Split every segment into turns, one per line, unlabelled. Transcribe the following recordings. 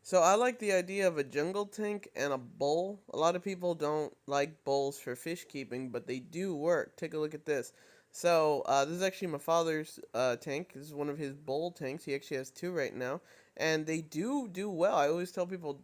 So I like the idea of a jungle tank and a bowl. A lot of people don't like bowls for fish keeping, but they do work. Take a look at this. So this is actually my father's tank. This is one of his bowl tanks. He actually has two right now, and they do well. I always tell people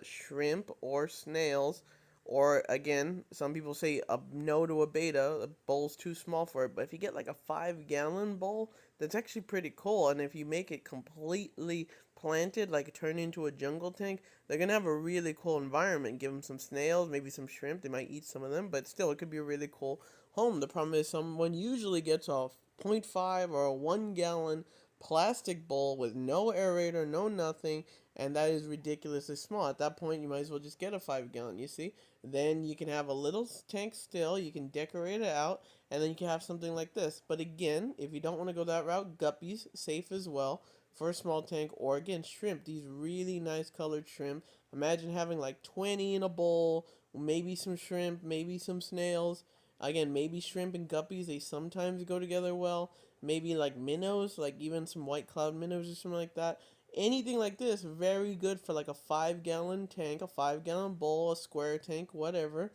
shrimp or snails, or again, some people say a no to a beta. A bowl's too small for it. But if you get like a 5 gallon bowl, that's actually pretty cool. And if you make it completely planted, like turn into a jungle tank, they're gonna have a really cool environment. Give them some snails, maybe some shrimp. They might eat some of them, but still, it could be a really cool home. The problem is, someone usually gets a point 0.5 or a 1 gallon plastic bowl with no aerator, no nothing, and that is ridiculously small. At that point, you might as well just get a 5 gallon. You see, then you can have a little tank still. You can decorate it out, and then you can have something like this. But again, if you don't want to go that route, guppies safe as well for a small tank, or again shrimp, these really nice colored shrimp. Imagine having like 20 in a bowl, maybe some shrimp, maybe some snails. Again, maybe shrimp and guppies, they sometimes go together well. Maybe like minnows, like even some white cloud minnows or something like that. Anything like this, very good for like a 5 gallon tank, a 5 gallon bowl, a square tank, whatever,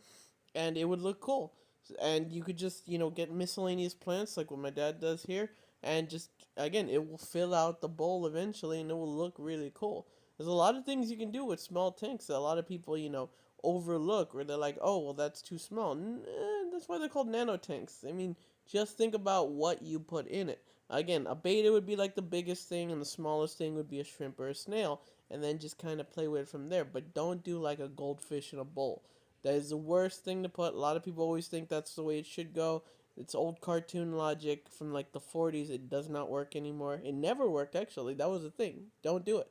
and it would look cool. And you could just, get miscellaneous plants like what my dad does here, and just, again, it will fill out the bowl eventually and it will look really cool. There's a lot of things you can do with small tanks that a lot of people, overlook, or they're like, oh, well, that's too small. That's why they're called nano tanks. I mean, just think about what you put in it. Again, a beta would be like the biggest thing, and the smallest thing would be a shrimp or a snail, and then just kind of play with it from there. But don't do like a goldfish in a bowl. That is the worst thing to put. A lot of people always think that's the way it should go. It's old cartoon logic from like the 40s. It does not work anymore. It never worked, actually. That was the thing. Don't do it.